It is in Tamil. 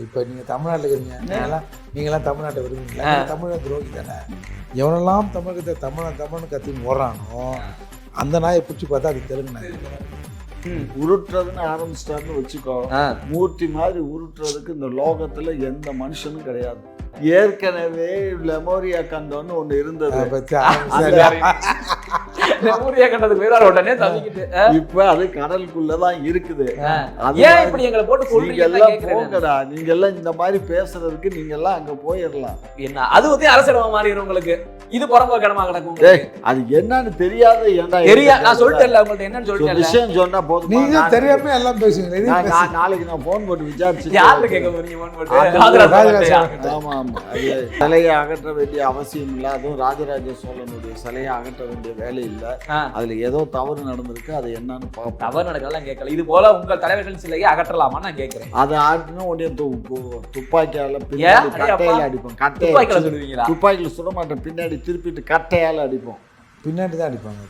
இப்போ நீங்கள் தமிழ்நாட்டில் இருக்கிறீங்க, நீங்களாம் தமிழ்நாட்டை விரும்புறீங்களா? தமிழை துரோகி தானே. எவனெல்லாம் தமிழகத்தை தமிழ்னு கத்தின்னு ஓடுறானோ அந்த நாயை பிடிச்சி பார்த்தா அது தெலுங்கு நாய். உருட்டுறதுன்னு ஆரம்பிச்சிட்டாருன்னு வச்சுக்கோ, மூர்த்தி மாதிரி உருட்டுறதுக்கு இந்த லோகத்துல எந்த மனுஷனும் கிடையாது. ஏற்கனவே லெமோரியா கண்டோன்னு ஒண்ணு இருந்தது, இப்ப அது கடலுக்குள்ளதான் இருக்குது. நீங்க எல்லாம் இந்த மாதிரி பேசுறதுக்கு நீங்க எல்லாம் அங்க போயிடலாம். என்ன அது வந்து அரசியல் மாறி உங்களுக்கு இது புறம்போக்கடமா கிடக்கும். அது என்னன்னு தெரியாத நான் சொல்லிட்டேன் உங்கள்ட்ட என்னன்னு சொல்லிட்டேன். விஷயம் சொன்னா போதும், நீங்க தெரியாம எல்லாம் பேசுவீங்க. நாளைக்கு நான் போன் போட்டு விசாரிச்சு யாரு கேட்க போறீங்க? போன் போட்டு ஆமா ஆமா, சிலையை அகற்ற வேண்டிய அவசியம் இல்லை. அதுவும் ராஜராஜ சோழனுடைய சிலையை அகற்ற வேண்டிய வேலை இல்லை. அதுல ஏதோ தவறு நடந்திருக்கு, அது என்னன்னு பார்ப்போம். தவறு நடக்கலாம் கேட்கல. இது போல உங்கள் தலைவர்கள் சிலையை அகற்றலாமா நான் கேட்கிறேன். அதை ஆட்டினா உடனே துப்பாக்கியால கட்டையில அடிப்போம். துப்பாக்கியில சுட மாட்டோம், பின்னாடி திருப்பிட்டு கட்டையால அடிப்போம். பின்னாடி தான் அடிப்பாங்க.